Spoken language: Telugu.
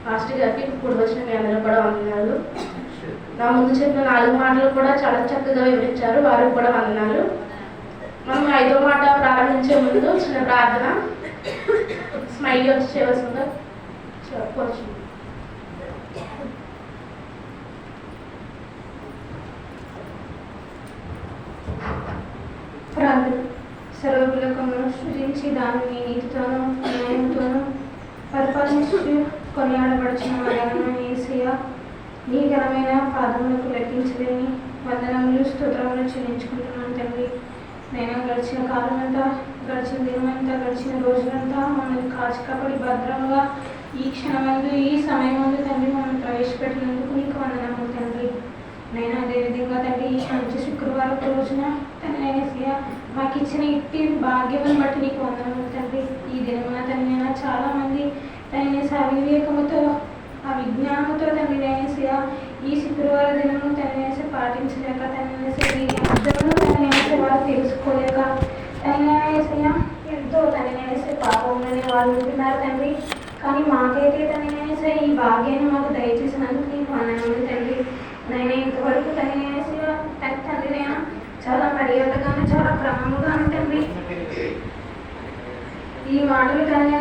మాస్టర్ గారికి ఇప్పుడు వచ్చిన మీ అందరూ కూడా వందనాలు. నా ముందు చెప్పిన 4 మాటలు కూడా చాలా చక్కగా వివరించారు, వారికి కూడా వందనాలు. మనం 5వ మాట ప్రారంభించే ముందు చిన్న ప్రార్థన. స్మైల్ వచ్చి చేయవలసిందిగా చెప్పవచ్చు. ప్రార్థన. సర్వలోకమును సృజించి దానిని నీతితోనూ న్యాయంతోనూ పరిపాలించి కొనియాడబడుచున్న మరణమైన యేసయ్య, నీ ఘనమైన పాదములకు లెక్కించలేని వందనములు స్తోత్రములు చెల్లించుకుంటున్నాను తండ్రి. నేను గడిచిన కాలమంతా, గడిచిన దినమంతా, గడిచిన రోజులంతా మమ్మల్ని కాచి కాపాడి భద్రంగా ఈ క్షణమందు ఈ సమయమందు తండ్రి మమ్మల్ని ప్రవేశపెట్టినందుకు నీకు వందనములు తండ్రి. నేను అదేవిధంగా తండ్రి ఈ మంచి శుక్రవారం రోజున తండ్రి మాకు ఇచ్చిన ఇట్టి భాగ్యమును బట్టి నీకు వందనములు తండ్రి. ఈ దినమున తండ్రి చాలామంది తండ్రి అవివేకముతో అవిజ్ఞానముతో తండ్రి ఈ శుక్రవార దినము తండ్రి పాటించలేక తండ్రి అర్థమును తండ్రి వారు తెలుసుకోలేక తండ్రి ఎంతో తండ్రి పాపంలోనే వాళ్ళు ఉంటున్నారు తండ్రి. కానీ మాకైతే తండ్రి ఈ భాగ్యాన్ని మాకు దయచేసినందుకు నీకు వందనములు తండ్రి. నేను ఇంతవరకు తండ్రి నేను చాలా మర్యాదగాను చాలా క్రమముగాను తండ్రి ఈ మాటలు తండ్రి